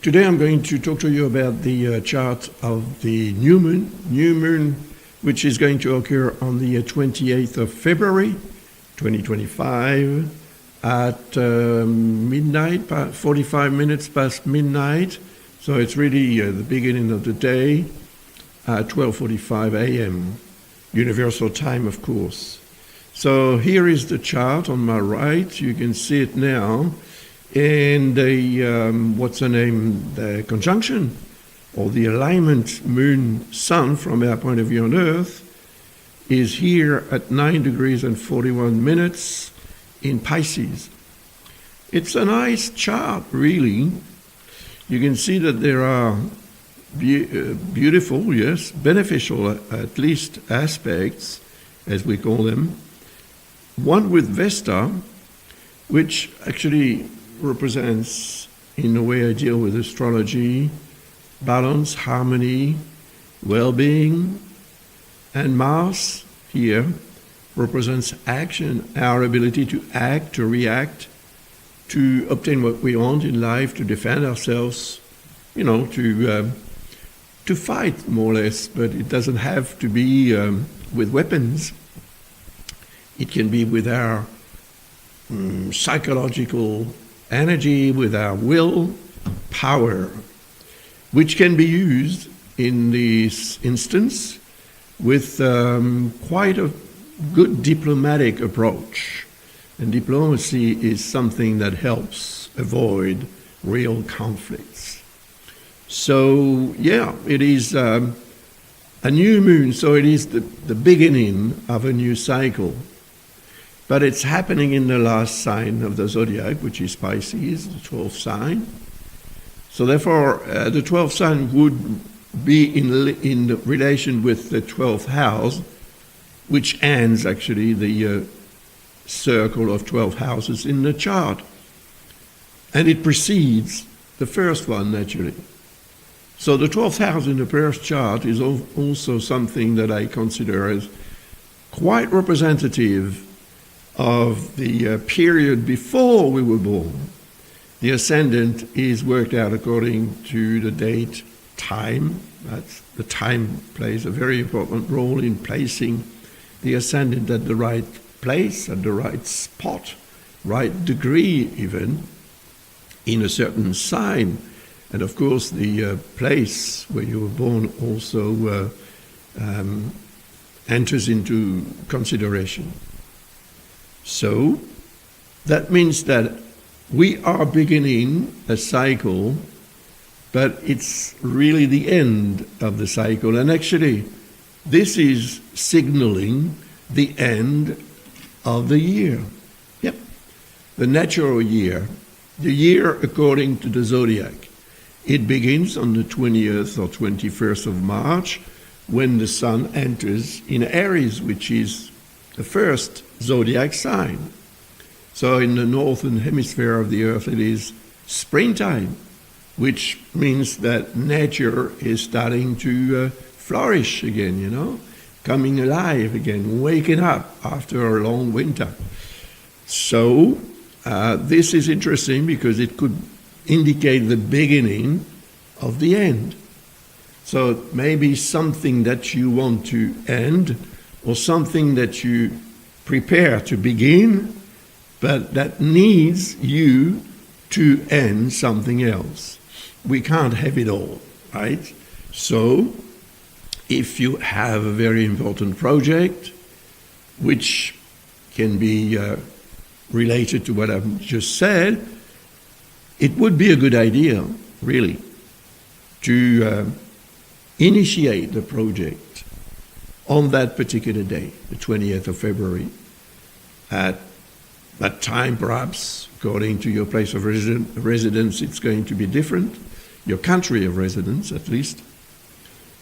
Today I'm going to talk to you about the chart of the new moon, which is going to occur on the 28th of February 2025 at midnight, 45 minutes past midnight. So it's really the beginning of the day at 12:45 a.m. Universal time, of course. So here is the chart on my right. You can see it now. And the conjunction or the alignment moon-sun from our point of view on Earth is here at 9 degrees and 41 minutes in Pisces. It's a nice chart, really. You can see that there are beautiful, yes, beneficial at least aspects, as we call them. One with Vesta, which actually represents, in the way I deal with astrology, balance, harmony, well-being, and Mars here represents action, our ability to act, to react, to obtain what we want in life, to defend ourselves, to fight more or less, but it doesn't have to be with weapons. It can be with our psychological energy, with our will power, which can be used in this instance with quite a good diplomatic approach. And diplomacy is something that helps avoid real conflicts. So, it is a new moon, so it is the beginning of a new cycle. But it's happening in the last sign of the zodiac, which is Pisces, the 12th sign. So therefore, the 12th sign would be in relation with the 12th house, which ends actually the circle of 12 houses in the chart. And it precedes the first one, naturally. So the 12th house in the first chart is also something that I consider as quite representative of the period before we were born. The ascendant is worked out according to the date, time. The time plays a very important role in placing the ascendant at the right place, at the right spot, right degree even, in a certain sign. And of course the place where you were born also enters into consideration. So that means that we are beginning a cycle, but it's really the end of the cycle. And actually, this is signaling the end of the year. Yep, the natural year, the year according to the zodiac. It begins on the 20th or 21st of March when the sun enters in Aries, which is the first zodiac sign. So in the northern hemisphere of the earth it is springtime, which means that nature is starting to flourish again, coming alive again, waking up after a long winter. So this is interesting because it could indicate the beginning of the end. So it may be something that you want to end or something that you prepare to begin, but that needs you to end something else. We can't have it all, right? So if you have a very important project, which can be related to what I've just said, it would be a good idea, really, to initiate the project on that particular day, the 20th of February. At that time, perhaps, according to your place of residence, it's going to be different, your country of residence at least.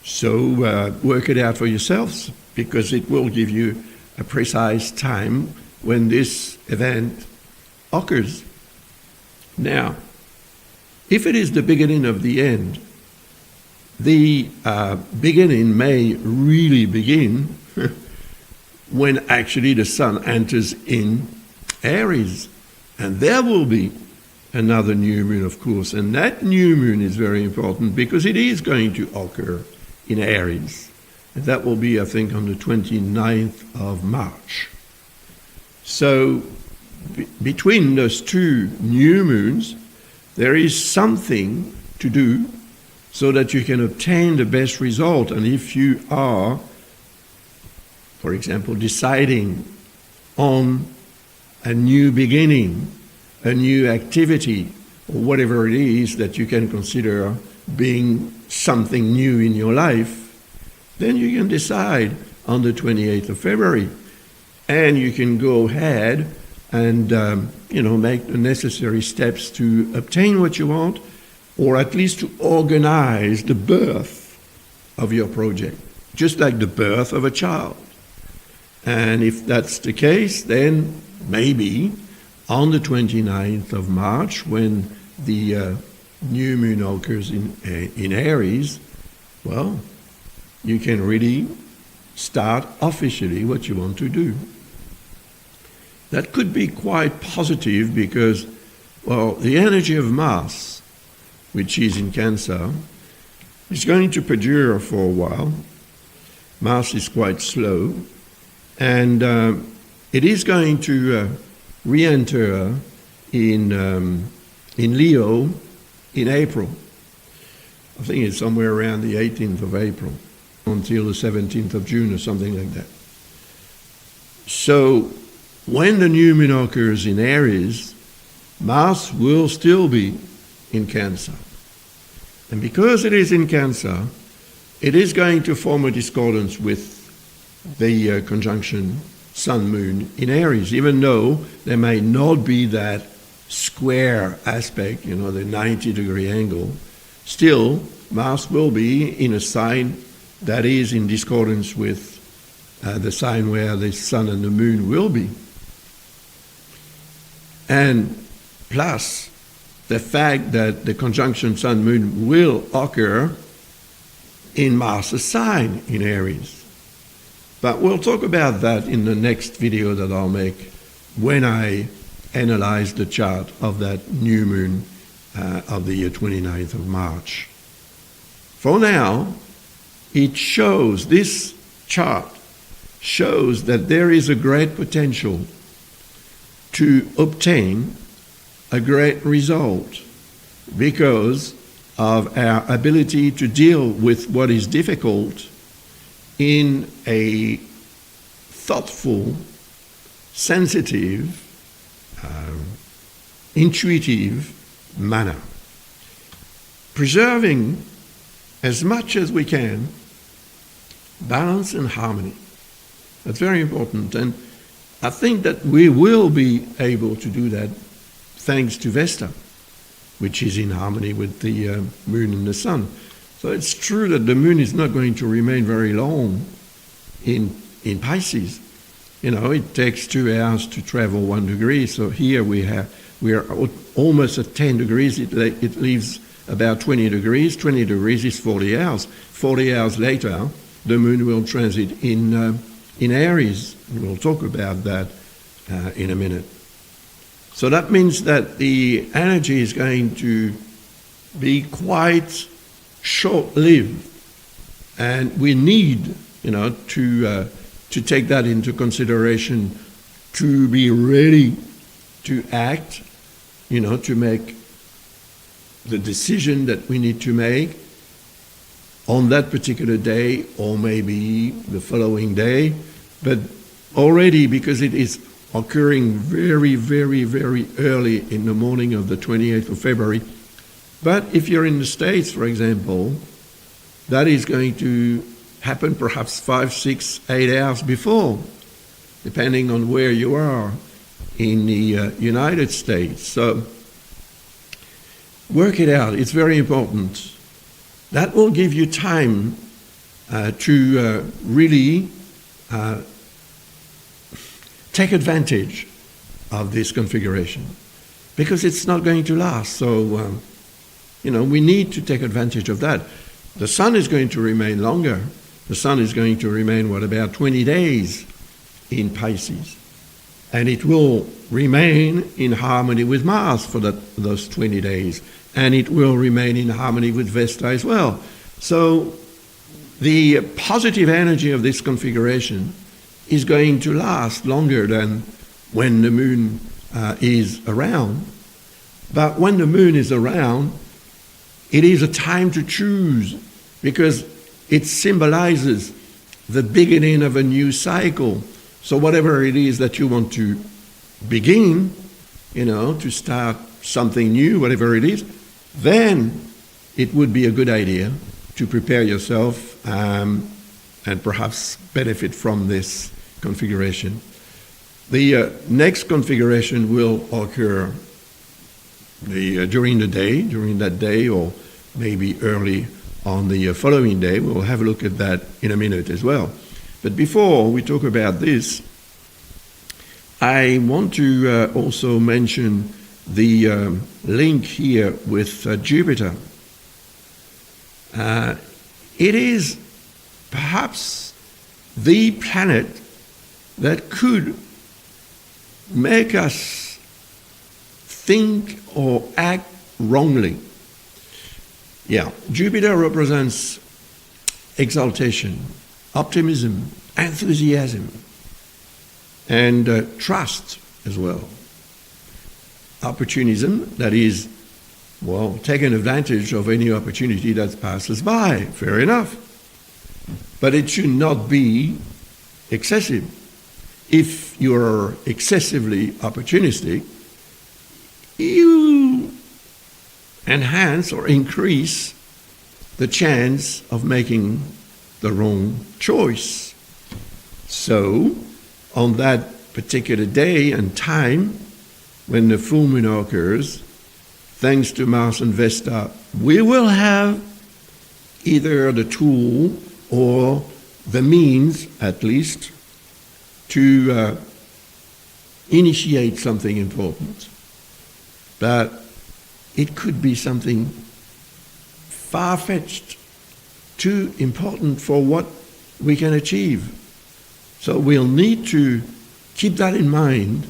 So work it out for yourselves, because it will give you a precise time when this event occurs. Now, if it is the beginning of the end, the beginning may really begin when actually the sun enters in Aries, and there will be another new moon, of course. And that new moon is very important because it is going to occur in Aries. And that will be, I think, on the 29th of March. So between those two new moons, there is something to do so that you can obtain the best result. And if you are, for example, deciding on a new beginning, a new activity, or whatever it is that you can consider being something new in your life, then you can decide on the 28th of February. And you can go ahead and make the necessary steps to obtain what you want, or at least to organize the birth of your project, just like the birth of a child. And if that's the case, then maybe on the 29th of March, when the new moon occurs in Aries, well, you can really start officially what you want to do. That could be quite positive because, well, the energy of Mars, which is in Cancer, is going to perdure for a while. Mars is quite slow, and it is going to re-enter in Leo in April. I think it's somewhere around the 18th of April until the 17th of June or something like that. So when the new moon occurs in Aries, Mars will still be in Cancer. And because it is in Cancer, it is going to form a discordance with the conjunction Sun-Moon in Aries, even though there may not be that square aspect, the 90-degree angle. Still, Mars will be in a sign that is in discordance with the sign where the Sun and the Moon will be. And plus, the fact that the conjunction Sun-Moon will occur in Mars' sign in Aries. But we'll talk about that in the next video that I'll make when I analyze the chart of that new moon of the year 29th of March. For now, this chart shows that there is a great potential to obtain a great result because of our ability to deal with what is difficult in a thoughtful, sensitive, intuitive manner. Preserving as much as we can balance and harmony. That's very important, and I think that we will be able to do that thanks to Vesta, which is in harmony with the moon and the sun. So it's true that the moon is not going to remain very long in Pisces. It takes 2 hours to travel 1 degree. So here we are almost at 10 degrees. It leaves about 20 degrees. 20 degrees is 40 hours. 40 hours later, the moon will transit in Aries. We'll talk about that in a minute. So that means that the energy is going to be quite short-lived, and we need, to take that into consideration, to be ready to act, to make the decision that we need to make on that particular day, or maybe the following day, but already, because it is occurring very, very, very early in the morning of the 28th of February. But if you're in the States, for example, that is going to happen perhaps 5, 6, 8 hours before, depending on where you are in the United States. So work it out. It's very important. That will give you time to really take advantage of this configuration, because it's not going to last. So, we need to take advantage of that. The sun is going to remain longer. The sun is going to remain, about 20 days in Pisces. and it will remain in harmony with Mars for those 20 days, and it will remain in harmony with Vesta as well. So the positive energy of this configuration is going to last longer than when the moon is around. But when the moon is around, it is a time to choose, because it symbolizes the beginning of a new cycle. So whatever it is that you want to begin, to start something new, whatever it is, then it would be a good idea to prepare yourself and perhaps benefit from this configuration. The next configuration will occur during that day, or maybe early on the following day. We'll have a look at that in a minute as well. But before we talk about this, I want to also mention the link here with Jupiter. It is perhaps the planet that could make us think or act wrongly. Yeah, Jupiter represents exaltation, optimism, enthusiasm, and trust as well. Opportunism, that is, taking advantage of any opportunity that passes by, fair enough. But it should not be excessive. If you're excessively opportunistic, you enhance or increase the chance of making the wrong choice. So, on that particular day and time, when the full moon occurs, thanks to Mars and Vesta, we will have either the tool or the means, at least, to initiate something important. But it could be something far-fetched, too important for what we can achieve. So we'll need to keep that in mind,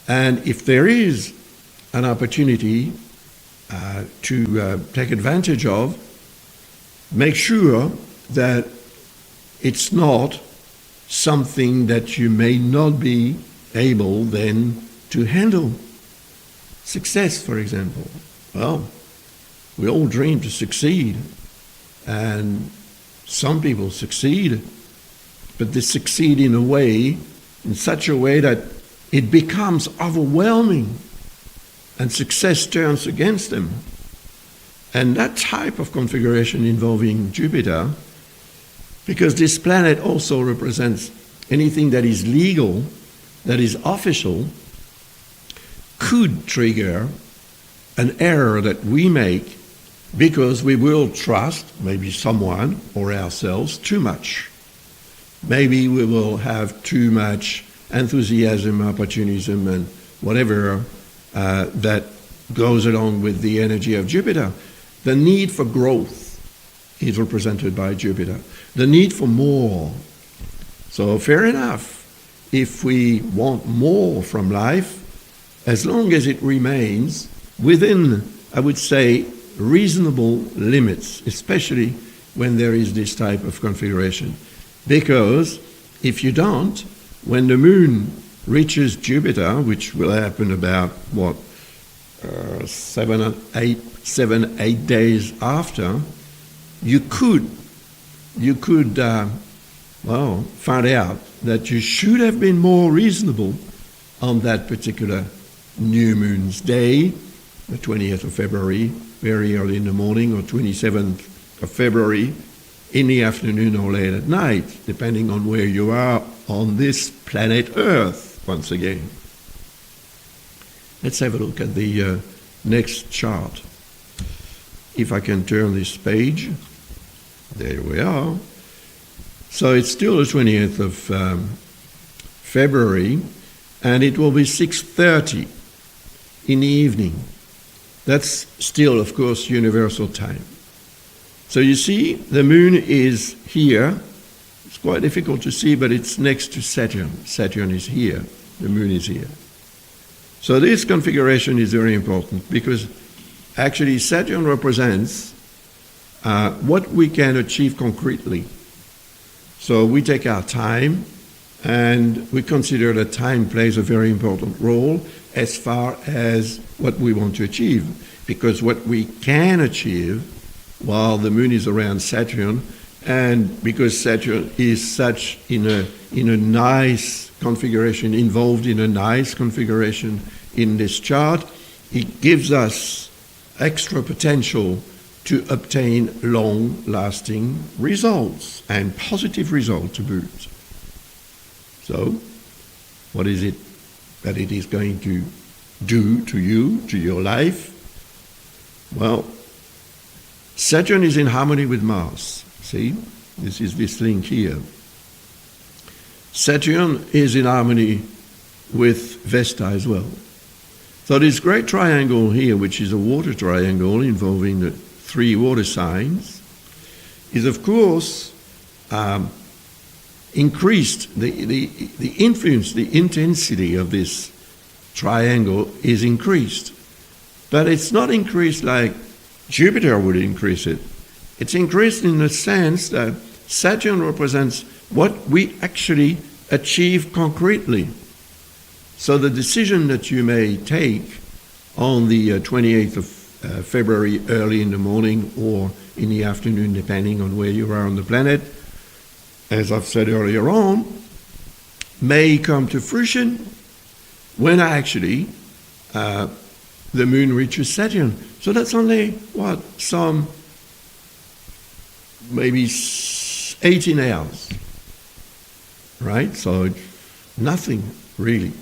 and if there is an opportunity to take advantage of, make sure that it's not something that you may not be able then to handle. Success, for example. Well, we all dream to succeed, and some people succeed, but they succeed in such a way that it becomes overwhelming, and success turns against them. And that type of configuration involving Jupiter, because this planet also represents anything that is legal, that is official, could trigger an error that we make because we will trust maybe someone or ourselves too much. Maybe we will have too much enthusiasm, opportunism, and whatever that goes along with the energy of Jupiter. The need for growth is represented by Jupiter. The need for more. So fair enough, if we want more from life, as long as it remains within, I would say, reasonable limits, especially when there is this type of configuration. Because if you don't, when the moon reaches Jupiter, which will happen about, 7-8 days after, you could find out that you should have been more reasonable on that particular new moon's day, the 20th of February, very early in the morning, or 27th of February, in the afternoon or late at night, depending on where you are on this planet Earth, once again. Let's have a look at the next chart. If I can turn this page, there we are. So it's still the 20th of February, and it will be 6:30 in the evening. That's still, of course, universal time. So you see, the moon is here. It's quite difficult to see, but it's next to Saturn. Saturn is here, the moon is here. So this configuration is very important because actually Saturn represents what we can achieve concretely. So we take our time and we consider that time plays a very important role as far as what we want to achieve. Because what we can achieve while the moon is around Saturn, and because Saturn is such in a nice configuration, involved in a nice configuration in this chart, it gives us extra potential to obtain long-lasting results and positive results to boot. So, what is it that it is going to do to you, to your life? Well, Saturn is in harmony with Mars. See, this is this link here. Saturn is in harmony with Vesta as well. So this great triangle here, which is a water triangle involving the 3 water signs, is of course increased. The influence, the intensity of this triangle is increased. But it's not increased like Jupiter would increase it. It's increased in the sense that Saturn represents what we actually achieve concretely. So the decision that you may take on the 28th of February early in the morning or in the afternoon, depending on where you are on the planet, as I've said earlier on, may come to fruition when actually the moon reaches Saturn. So that's only, some maybe 18 hours, right? So nothing really.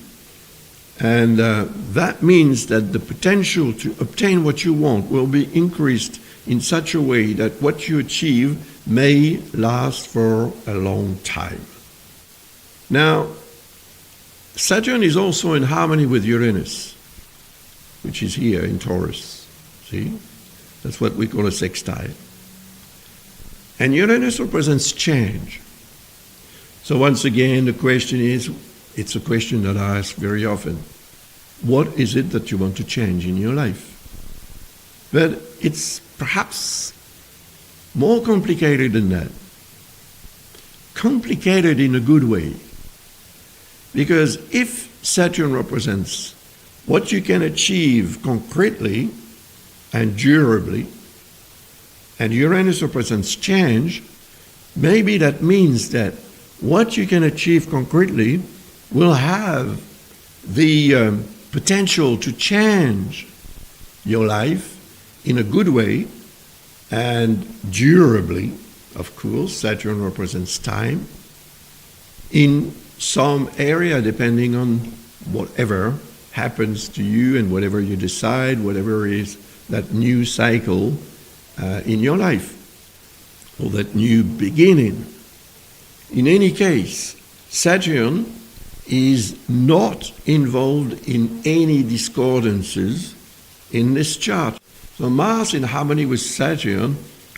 And that means that the potential to obtain what you want will be increased in such a way that what you achieve may last for a long time. Now, Saturn is also in harmony with Uranus, which is here in Taurus. See? That's what we call a sextile. And Uranus represents change. So once again, the question is, it's a question that I ask very often. What is it that you want to change in your life? But it's perhaps more complicated than that. Complicated in a good way. Because if Saturn represents what you can achieve concretely and durably, and Uranus represents change, maybe that means that what you can achieve concretely will have the potential to change your life in a good way and durably. Of course, Saturn represents time in some area, depending on whatever happens to you and whatever you decide, whatever is that new cycle in your life or that new beginning. In any case, Saturn is not involved in any discordances in this chart. So Mars in harmony with Saturn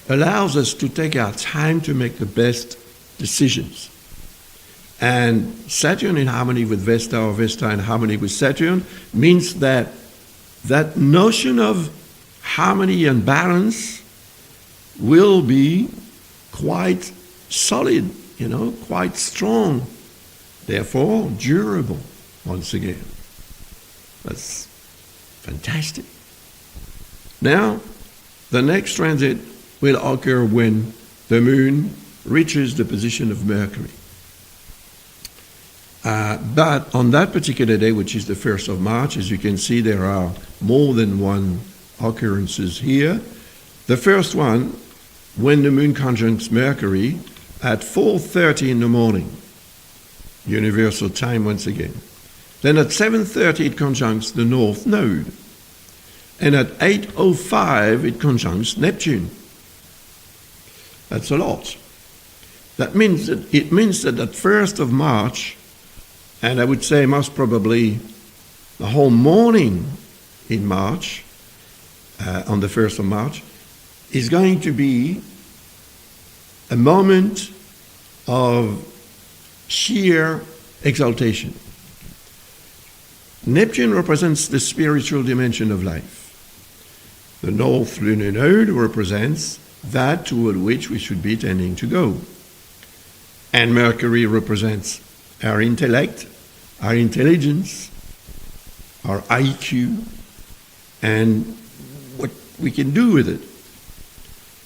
allows us to take our time to make the best decisions. And Saturn in harmony with Vesta or Vesta in harmony with Saturn means that that notion of harmony and balance will be quite solid, quite strong. Therefore, durable, once again. That's fantastic. Now, the next transit will occur when the moon reaches the position of Mercury. But on that particular day, which is the 1st of March, as you can see, there are more than one occurrences here. The first one, when the moon conjuncts Mercury at 4:30 in the morning, universal time once again. Then at 7:30 it conjuncts the North Node. And at 8:05 it conjuncts Neptune. That's a lot. It means that at 1st of March, and I would say most probably the whole morning in March, on the 1st of March, is going to be a moment of sheer exaltation. Neptune represents the spiritual dimension of life. The North Lunar Node represents that toward which we should be tending to go. And Mercury represents our intellect, our intelligence, our IQ, and what we can do with it.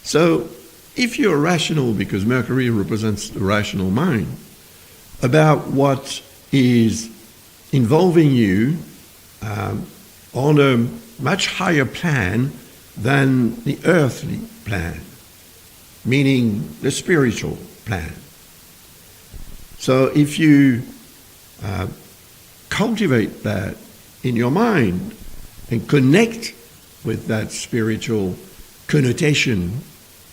So, if you're rational, because Mercury represents the rational mind, about what is involving you on a much higher plan than the earthly plan, meaning the spiritual plan. So if you cultivate that in your mind and connect with that spiritual connotation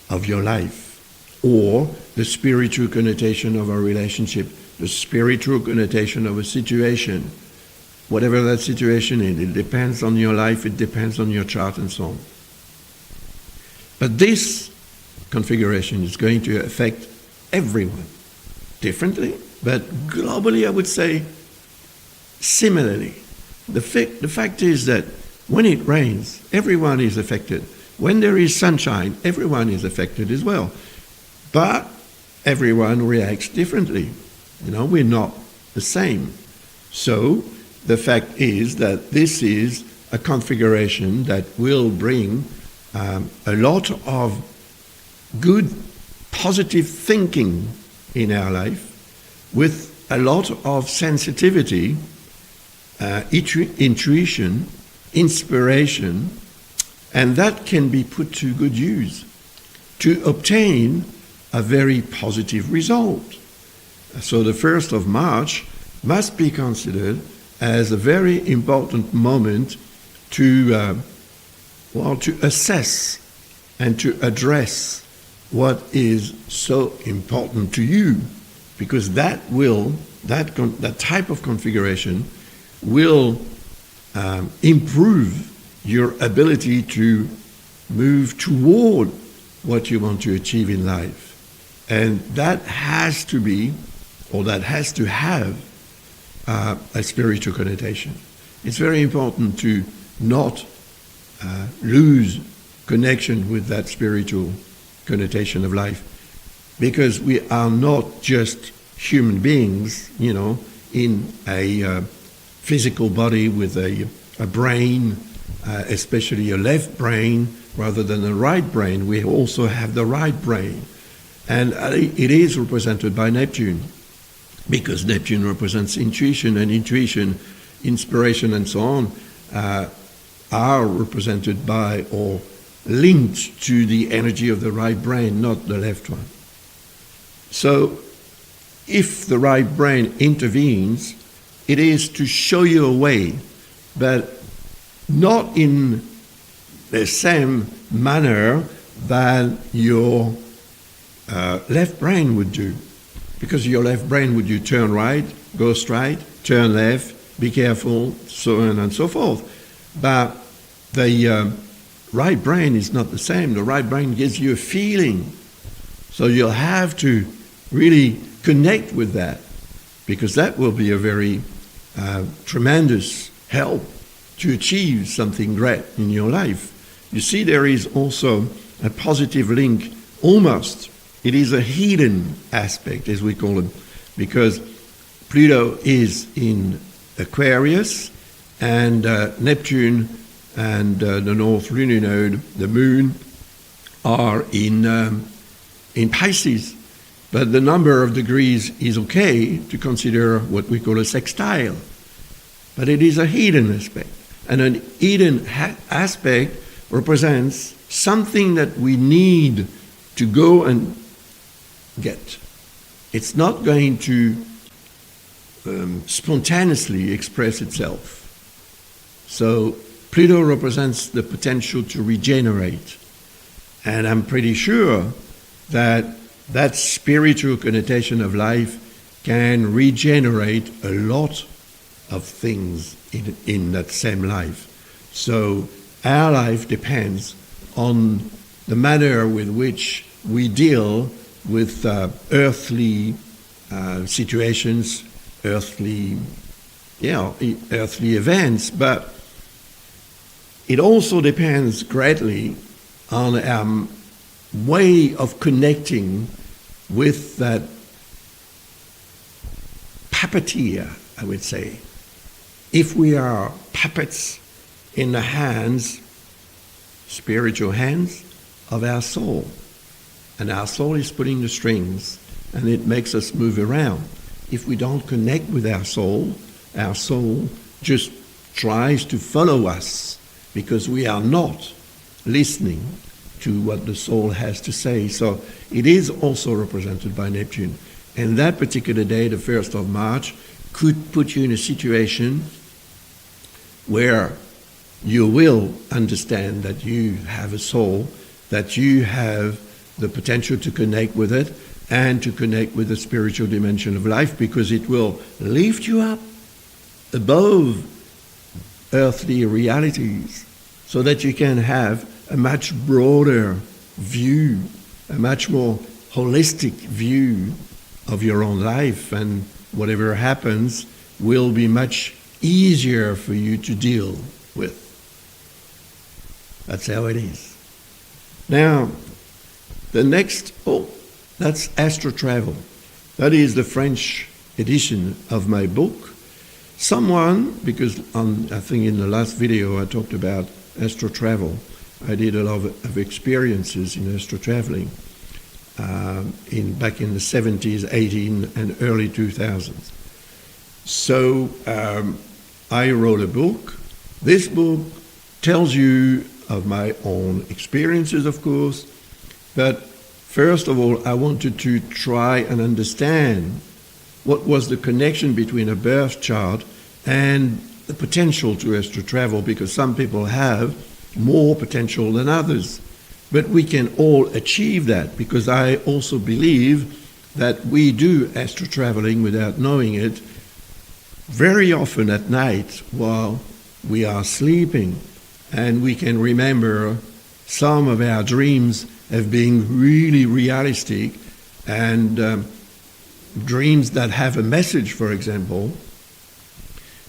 of your life, or the spiritual connotation of a relationship, the spiritual connotation of a situation, whatever that situation is, it depends on your life, it depends on your chart and so on. But this configuration is going to affect everyone differently, but globally I would say similarly. The fact is that when it rains, everyone is affected. When there is sunshine, everyone is affected as well. But everyone reacts differently. We're not the same. So the fact is that this is a configuration that will bring a lot of good, positive thinking in our life, with a lot of sensitivity, intuition, inspiration, and that can be put to good use to obtain a very positive result. So the 1st of March must be considered as a very important moment to assess and to address what is so important to you, because that type of configuration will improve your ability to move toward what you want to achieve in life. And that has to be, or that has to have, a spiritual connotation. It's very important to not lose connection with that spiritual connotation of life, because we are not just human beings, in a physical body with a brain, especially a left brain rather than a right brain. We also have the right brain. And it is represented by Neptune, because Neptune represents intuition, and intuition, inspiration, and so on are represented by or linked to the energy of the right brain, not the left one. So if the right brain intervenes, it is to show you a way, but not in the same manner that your left brain would do. Because your left brain would do turn right, go straight, turn left, be careful, so on and so forth. But the right brain is not the same. The right brain gives you a feeling. So you'll have to really connect with that, because that will be a very tremendous help to achieve something great in your life. You see, there is also a positive link, almost. It is a hidden aspect, as we call it, because Pluto is in Aquarius, and Neptune and the North Lunar Node, the Moon, are in Pisces. But the number of degrees is okay to consider what we call a sextile. But it is a hidden aspect. And an hidden aspect represents something that we need to go and get. It's not going to spontaneously express itself. So Pluto represents the potential to regenerate. And I'm pretty sure that that spiritual connotation of life can regenerate a lot of things in that same life. So our life depends on the manner with which we deal with earthly situations, earthly earthly events, but it also depends greatly on our way of connecting with that puppeteer, I would say. If we are puppets in the hands, spiritual hands, of our soul, and our soul is pulling the strings, and it makes us move around. If we don't connect with our soul just tries to follow us because we are not listening to what the soul has to say. So it is also represented by Neptune. And that particular day, the 1st of March, could put you in a situation where you will understand that you have a soul, that you have the potential to connect with it and to connect with the spiritual dimension of life, because it will lift you up above earthly realities so that you can have a much broader view, a much more holistic view of your own life, and whatever happens will be much easier for you to deal with. That's how it is. Now, the next, that's Astro Travel. That is the French edition of my book. Someone, because I think in the last video I talked about Astro Travel, I did a lot of experiences in astro traveling back in the 70s, 80s, and early 2000s. So I wrote a book. This book tells you of my own experiences, of course, but first of all, I wanted to try and understand what was the connection between a birth chart and the potential to astro travel, because some people have more potential than others. But we can all achieve that, because I also believe that we do astro traveling without knowing it very often at night while we are sleeping, and we can remember some of our dreams as being really realistic, and dreams that have a message, for example,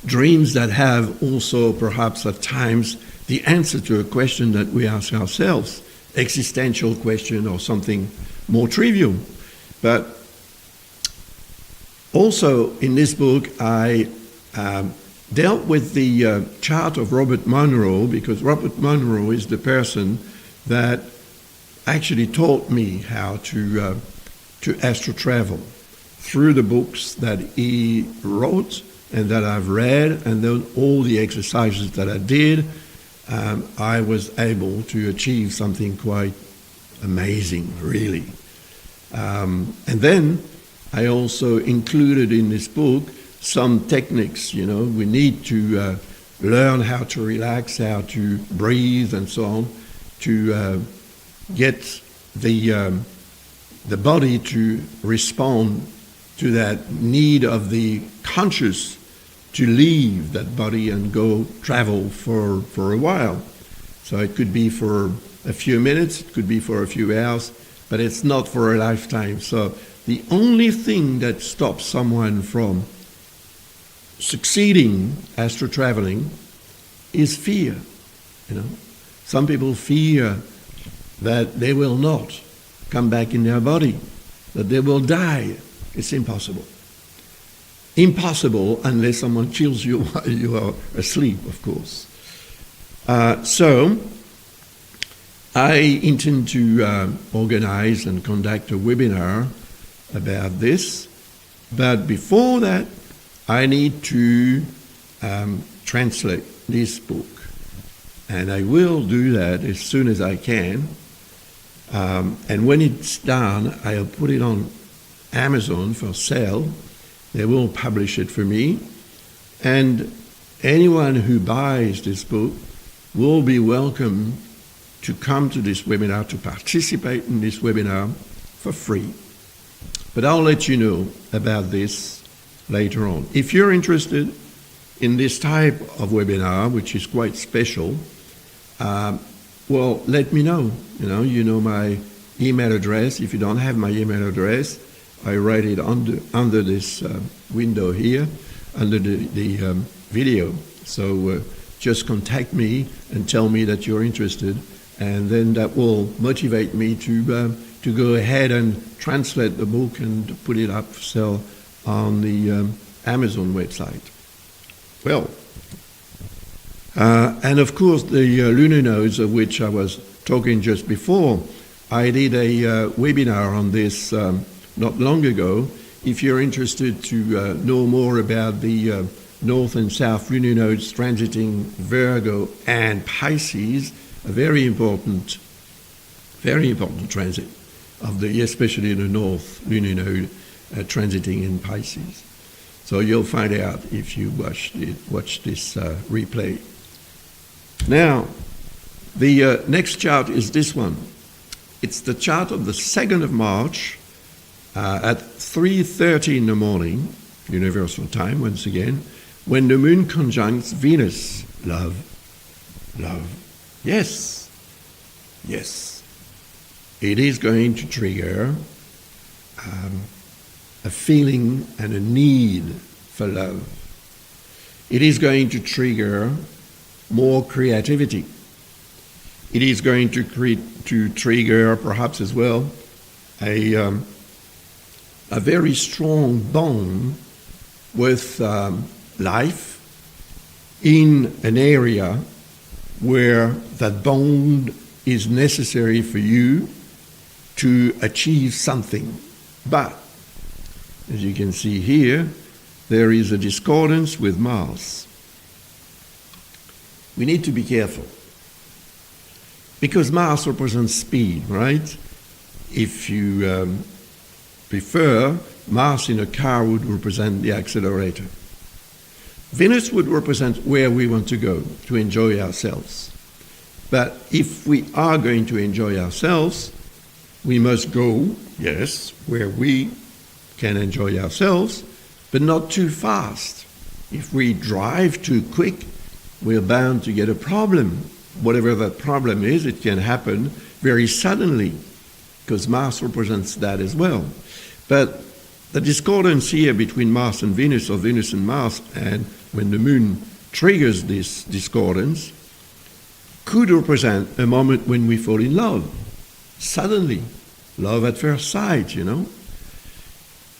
dreams that have also perhaps at times the answer to a question that we ask ourselves, existential question or something more trivial. But also in this book I dealt with the chart of Robert Monroe, because Robert Monroe is the person that actually taught me how to astro travel through the books that he wrote and that I've read, and then all the exercises that I did. I was able to achieve something quite amazing, really. And then I also included in this book some techniques. We need to learn how to relax, how to breathe, and so on, to get the body to respond to that need of the conscious to leave that body and go travel for a while. So it could be for a few minutes, it could be for a few hours, but it's not for a lifetime. So the only thing that stops someone from succeeding astro traveling is fear. Some people fear that they will not come back in their body, that they will die. It's impossible. Impossible unless someone kills you while you are asleep, of course. So I intend to organize and conduct a webinar about this. But before that, I need to translate this book. And I will do that as soon as I can. And when it's done, I'll put it on Amazon for sale. They will publish it for me. And anyone who buys this book will be welcome to come to this webinar, to participate in this webinar for free. But I'll let you know about this later on. If you're interested in this type of webinar, which is quite special, well, let me know. You know my email address. If you don't have my email address, I write it under this window here. under the video. So just contact me and tell me that you're interested, and then that will motivate me to go ahead and translate the book and put it up for sale on the Amazon website. Well, and of course the lunar nodes, of which I was talking just before, I did a webinar on this not long ago. If you're interested to know more about the North and South lunar nodes transiting Virgo and Pisces, a very important transit of especially the North lunar node transiting in Pisces. So you'll find out if you watch this replay. Now, the next chart is this one. It's the chart of the 2nd of March at 3:30 in the morning, universal time once again, when the moon conjuncts Venus. Love. Yes. It is going to trigger a feeling and a need for love. It is going to trigger more creativity. It is going to trigger perhaps as well a very strong bond with life in an area where that bond is necessary for you to achieve something. But, as you can see here, there is a discordance with Mars. We need to be careful, because Mars represents speed, right? If you prefer, Mars in a car would represent the accelerator. Venus would represent where we want to go to enjoy ourselves. But if we are going to enjoy ourselves, we must go, yes, where we can enjoy ourselves, but not too fast. If we drive too quick, we're bound to get a problem. Whatever that problem is, it can happen very suddenly, because Mars represents that as well. But the discordance here between Mars and Venus, or Venus and Mars, and when the moon triggers this discordance, could represent a moment when we fall in love. Suddenly, love at first sight, you know.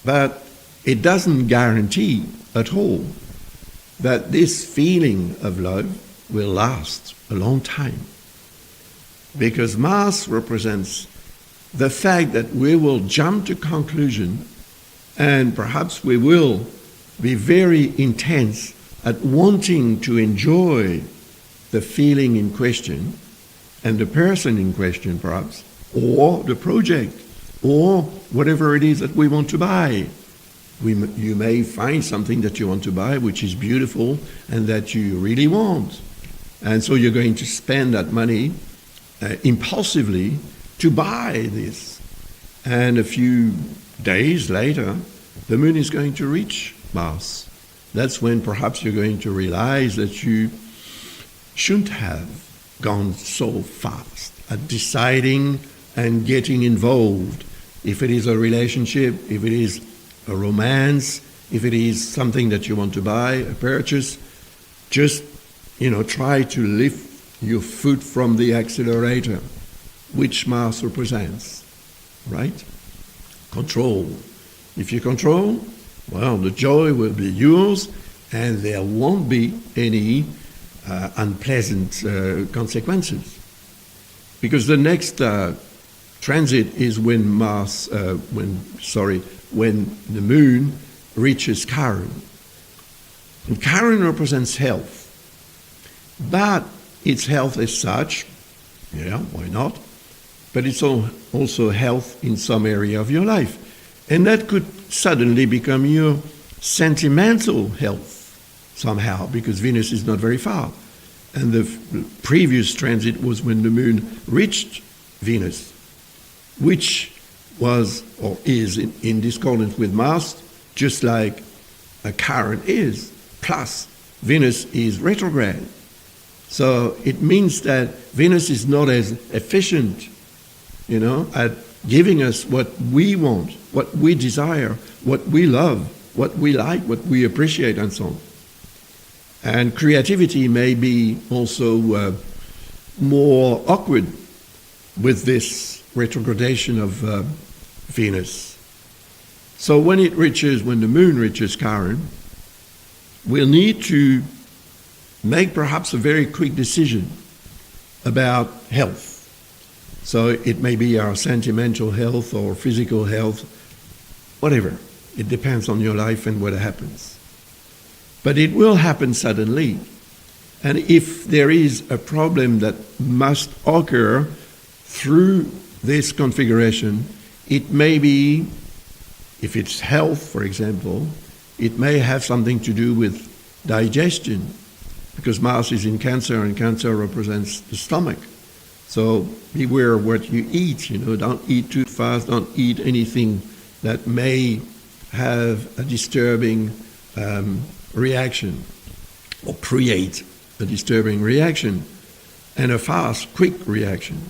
But it doesn't guarantee at all that this feeling of love will last a long time. Because Mars represents the fact that we will jump to conclusion, and perhaps we will be very intense at wanting to enjoy the feeling in question and the person in question perhaps, or the project, or whatever it is that we want to buy. You may find something that you want to buy which is beautiful and that you really want. And so you're going to spend that money impulsively to buy this. And a few days later, the moon is going to reach Mars. That's when perhaps you're going to realize that you shouldn't have gone so fast at deciding and getting involved. If it is a relationship, if it is a romance, if it is something that you want to buy, a purchase, just, try to lift your foot from the accelerator, which Mars represents, right? Control. If you control, well, the joy will be yours, and there won't be any unpleasant consequences. Because the next transit is when when the moon reaches Chiron. And Chiron represents health. But it's health as such, why not? But it's also health in some area of your life. And that could suddenly become your sentimental health somehow, because Venus is not very far. And the previous transit was when the moon reached Venus, which was or is in discordance with Mars, just like a Chiron is, plus Venus is retrograde. So it means that Venus is not as efficient, at giving us what we want, what we desire, what we love, what we like, what we appreciate, and so on. And creativity may be also more awkward with this retrogradation of Venus. So when the moon reaches Chiron, we'll need to make perhaps a very quick decision about health. So it may be our sentimental health or physical health, whatever. It depends on your life and what happens. But it will happen suddenly. And if there is a problem that must occur through this configuration, it may be, if it's health, for example, it may have something to do with digestion, because Mars is in Cancer and Cancer represents the stomach. So beware of what you eat, don't eat too fast, don't eat anything that may have a disturbing reaction or create a disturbing reaction and a fast, quick reaction.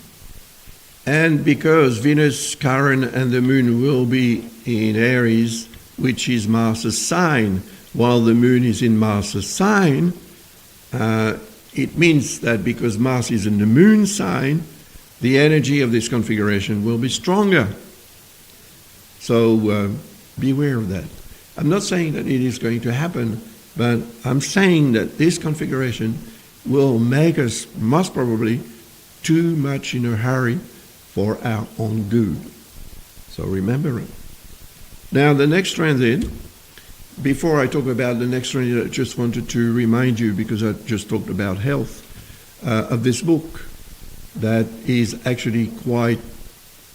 And because Venus, Chiron, and the moon will be in Aries, which is Mars' sign, while the moon is in Mars' sign, it means that because Mars is in the moon sign, the energy of this configuration will be stronger. So beware of that. I'm not saying that it is going to happen, but I'm saying that this configuration will make us most probably too much in a hurry for our own good. So remember it. Now the next transit, before I talk about the next transit, I just wanted to remind you, because I just talked about health, of this book that is actually quite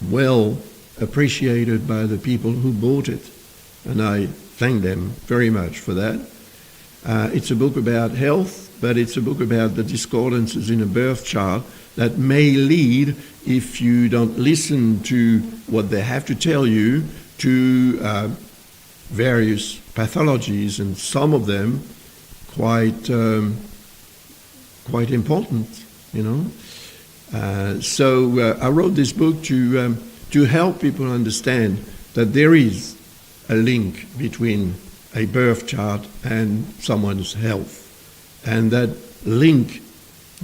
well appreciated by the people who bought it. And I thank them very much for that. It's a book about health, but it's a book about the discordances in a birth chart that may lead, if you don't listen to what they have to tell you, to various pathologies, and some of them quite important, So I wrote this book to help people understand that there is a link between a birth chart and someone's health, and that link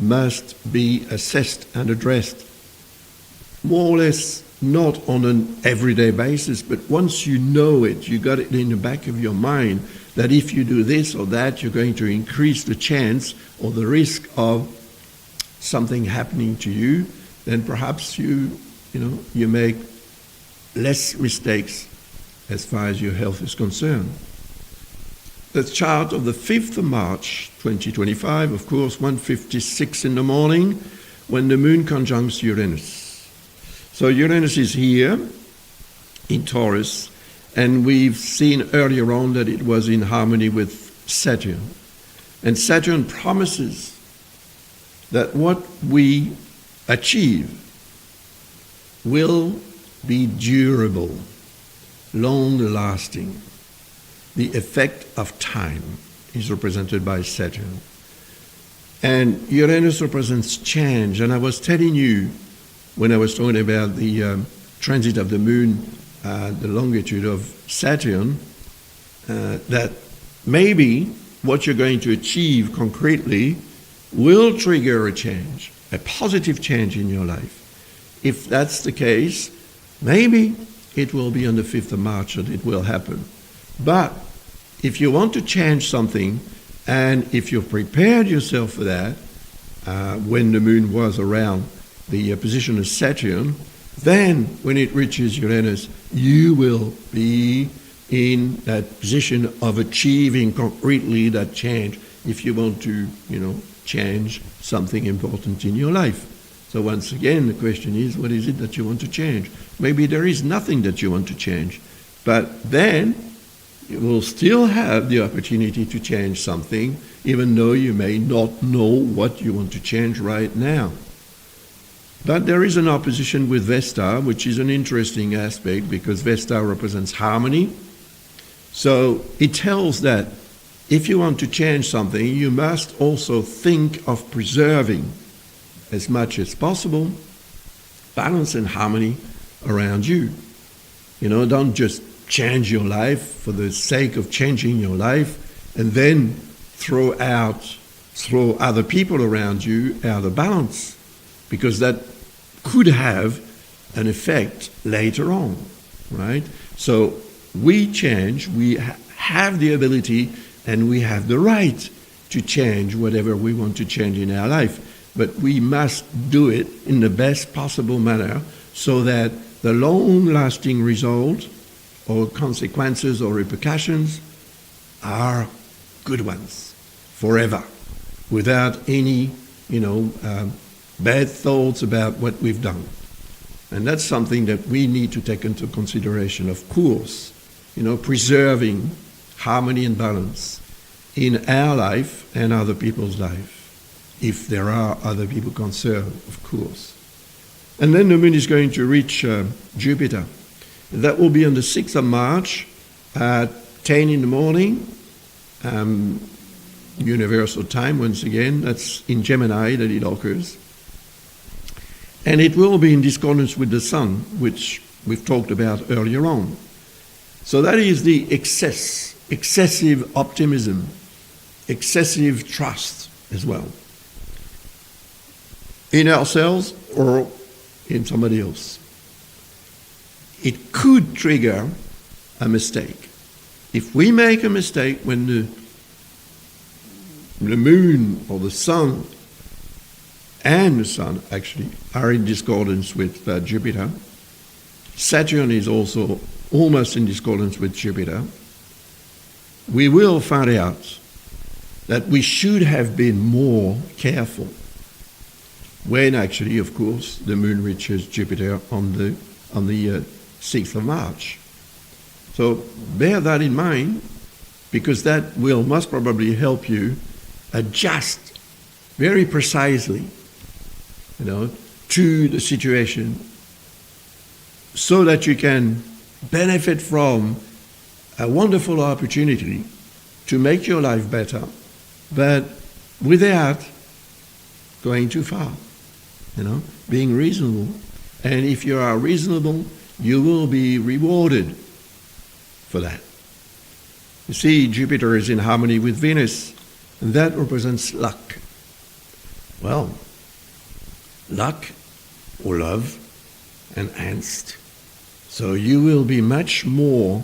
must be assessed and addressed more or less, not on an everyday basis, but once you know it, you got it in the back of your mind that if you do this or that, you're going to increase the chance or the risk of something happening to you, then perhaps you make less mistakes as far as your health is concerned. The chart of the 5th of March 2025, of course, 1:56 in the morning, when the moon conjuncts Uranus. So Uranus is here in Taurus, and we've seen earlier on that it was in harmony with Saturn. And Saturn promises that what we achieve will be durable, long-lasting. The effect of time is represented by Saturn. And Uranus represents change. And I was telling you, when I was talking about the transit of the moon, the longitude of Saturn, that maybe what you're going to achieve concretely will trigger a change, a positive change in your life. If that's the case, maybe it will be on the 5th of March that it will happen. But if you want to change something, and if you've prepared yourself for that, when the moon was around the position of Saturn, then when it reaches Uranus, you will be in that position of achieving concretely that change if you want to, change something important in your life. So once again, the question is, what is it that you want to change? Maybe there is nothing that you want to change, but then you will still have the opportunity to change something, even though you may not know what you want to change right now. But there is an opposition with Vesta, which is an interesting aspect because Vesta represents harmony. So it tells that if you want to change something, you must also think of preserving as much as possible balance and harmony around you. Don't just change your life for the sake of changing your life, and then throw other people around you out of balance, because that could have an effect later on, right? So we change, we have the ability and we have the right to change whatever we want to change in our life, but we must do it in the best possible manner so that the long-lasting result or consequences or repercussions are good ones forever, without any, bad thoughts about what we've done. And that's something that we need to take into consideration, of course, preserving harmony and balance in our life and other people's life, if there are other people concerned, of course. And then the moon is going to reach Jupiter. That will be on the 6th of March at 10 in the morning, universal time once again. That's in Gemini that it occurs. And it will be in discordance with the Sun, which we've talked about earlier on. So that is the excessive optimism, excessive trust as well, in ourselves or in somebody else. It could trigger a mistake. If we make a mistake when the moon or the sun and the sun actually are in discordance with Jupiter, Saturn is also almost in discordance with Jupiter, we will find out that we should have been more careful when actually, of course, the moon reaches Jupiter on the 6th of March. So bear that in mind, because that will most probably help you adjust very precisely, to the situation, so that you can benefit from a wonderful opportunity to make your life better, but without going too far, being reasonable. And if you are reasonable, you will be rewarded for that. You see, Jupiter is in harmony with Venus, and that represents luck. Well, luck or love enhanced. So you will be much more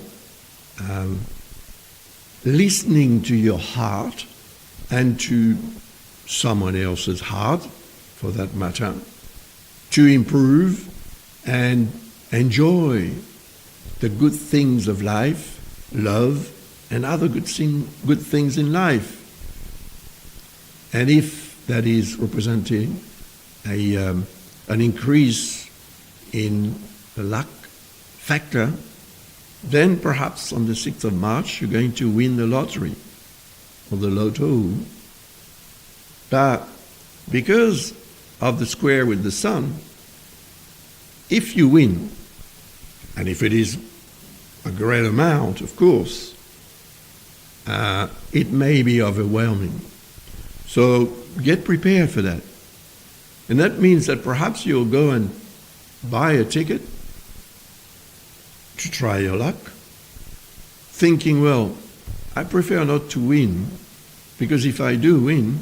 listening to your heart and to someone else's heart, for that matter, to improve and enjoy the good things of life, love, and other good things in life. And if that is representing an increase in the luck factor, then perhaps on the 6th of March you're going to win the lottery or the lotto. But because of the square with the sun, if you win, and if it is a great amount, of course, it may be overwhelming. So get prepared for that. And that means that perhaps you'll go and buy a ticket to try your luck, thinking, well, I prefer not to win, because if I do win,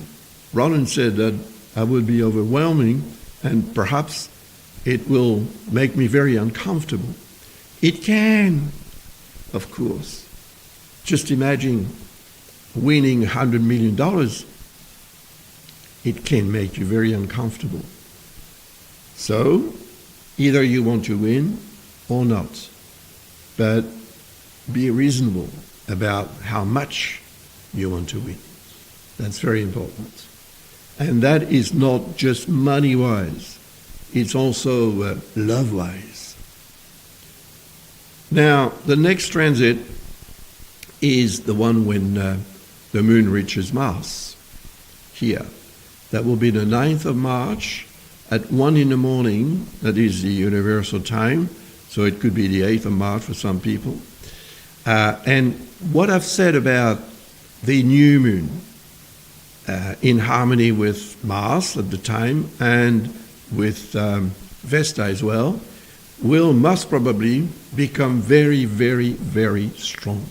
Roland said that I will be overwhelming and perhaps it will make me very uncomfortable. It can, of course. Just imagine winning $100 million. It can make you very uncomfortable. So, either you want to win or not. But be reasonable about how much you want to win. That's very important. And that is not just money-wise. It's also love-wise. Now, the next transit is the one when the moon reaches Mars, here. That will be the 9th of March at 1 in the morning. That is the universal time. So it could be the 8th of March for some people. And what I've said about the new moon in harmony with Mars at the time and with Vesta as well, will most probably become very, very, very strong.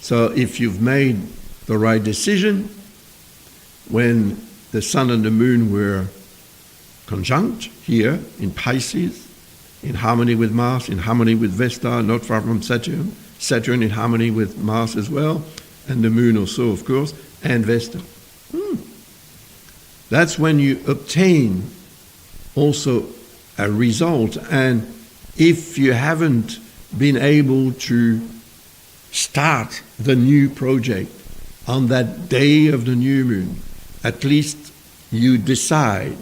So if you've made the right decision when the Sun and the Moon were conjunct here in Pisces, in harmony with Mars, in harmony with Vesta, not far from Saturn, Saturn in harmony with Mars as well, and the Moon also, of course, and Vesta. That's when you obtain also a result. And if you haven't been able to start the new project on that day of the new moon, at least you decide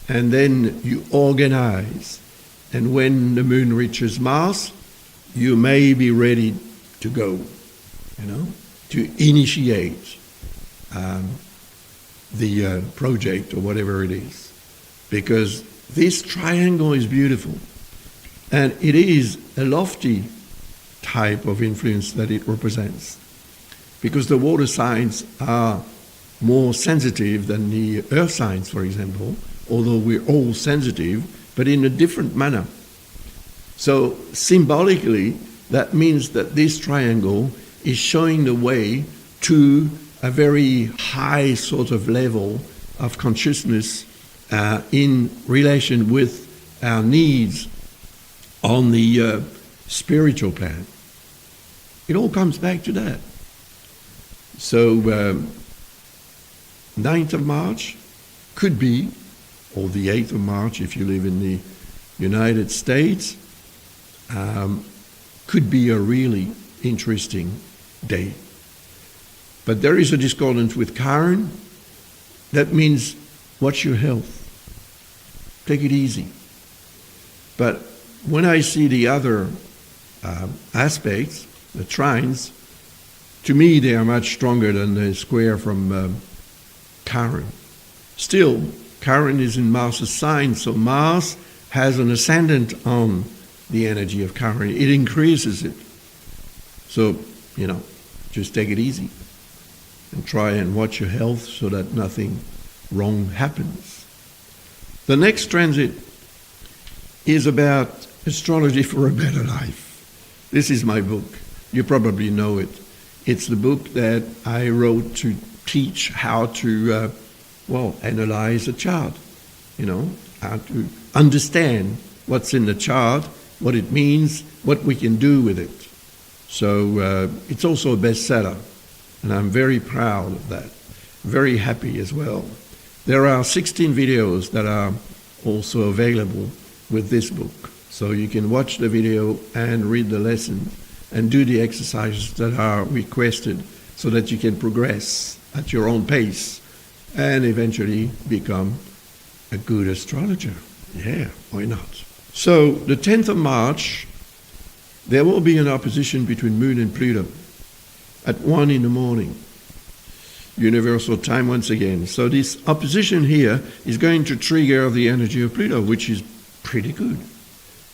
and then you organize. And when the moon reaches Mars, you may be ready to go, to initiate the project or whatever it is. Because this triangle is beautiful. And it is a lofty type of influence that it represents. Because the water signs are more sensitive than the earth signs, for example, although we're all sensitive, but in a different manner. So symbolically, that means that this triangle is showing the way to a very high sort of level of consciousness in relation with our needs on the spiritual plan. It all comes back to that. So 9th of March could be, or the 8th of March if you live in the United States, could be a really interesting day. But there is a discordance with Chiron. That means, watch your health. Take it easy. But when I see the other aspects, the trines, to me they are much stronger than the square from Chiron. Still, Chiron is in Mars' sign, so Mars has an ascendant on the energy of Chiron. It increases it. So, just take it easy and try and watch your health so that nothing wrong happens. The next transit is about astrology for a better life. This is my book. You probably know it. It's the book that I wrote to teach how to, analyze a chart. How to understand what's in the chart, what it means, what we can do with it. So it's also a bestseller, and I'm very proud of that. Very happy as well. There are 16 videos that are also available with this book. So you can watch the video and read the lesson and do the exercises that are requested so that you can progress at your own pace and eventually become a good astrologer. Yeah, why not? So the 10th of March, there will be an opposition between Moon and Pluto at 1 in the morning. Universal time once again. So this opposition here is going to trigger the energy of Pluto, which is pretty good.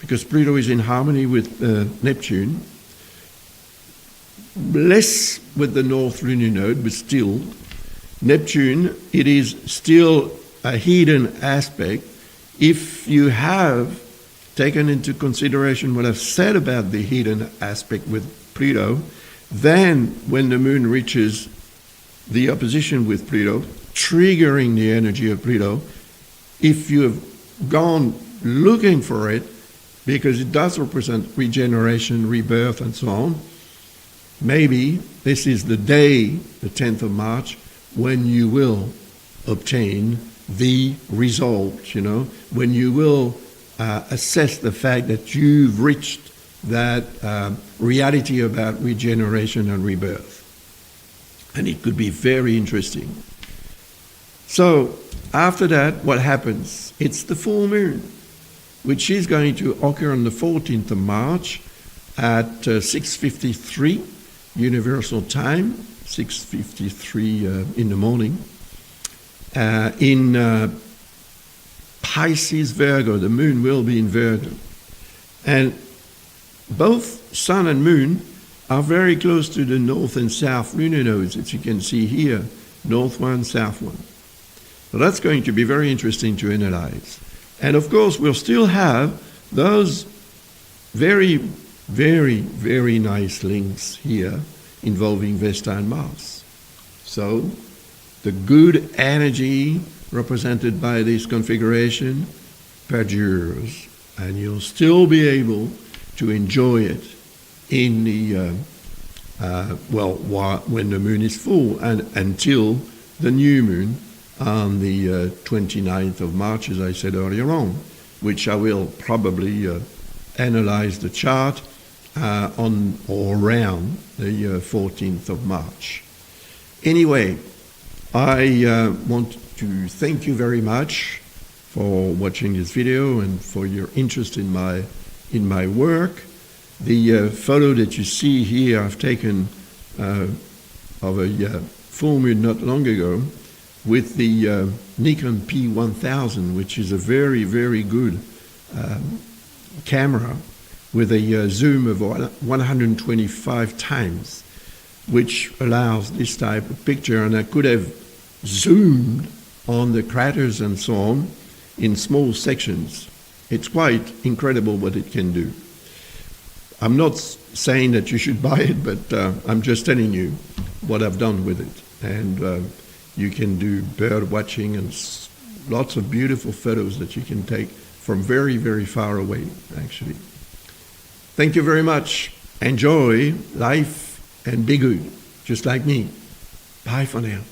Because Pluto is in harmony with Neptune. Less with the North Lunar Node, but still. Neptune, it is still a hidden aspect. If you have taken into consideration what I've said about the hidden aspect with Pluto, then when the Moon reaches the opposition with Pluto, triggering the energy of Pluto, if you have gone looking for it, because it does represent regeneration, rebirth, and so on, maybe this is the day, the 10th of March, when you will obtain the result, when you will assess the fact that you've reached that reality about regeneration and rebirth. And it could be very interesting. So after that, what happens? It's the full moon, which is going to occur on the 14th of March at 6:53 Universal Time, 6:53 in the morning, in Pisces Virgo. The moon will be in Virgo. And both Sun and Moon are very close to the north and south lunar nodes, as you can see here, north one, south one. So that's going to be very interesting to analyze. And of course, we'll still have those very, very, very nice links here involving Vesta and Mars. So the good energy represented by this configuration perdures, and you'll still be able to enjoy it in the when the moon is full and until the new moon on the 29th of March, as I said earlier on, which I will probably analyze the chart on or around the 14th of March. Anyway, I want to thank you very much for watching this video and for your interest in my work. The photo that you see here I've taken of a full moon not long ago with the Nikon P1000, which is a very, very good camera with a zoom of 125 times, which allows this type of picture. And I could have zoomed on the craters and so on in small sections. It's quite incredible what it can do. I'm not saying that you should buy it, but I'm just telling you what I've done with it. And you can do bird watching and lots of beautiful photos that you can take from very, very far away, actually. Thank you very much. Enjoy life and be good, just like me. Bye for now.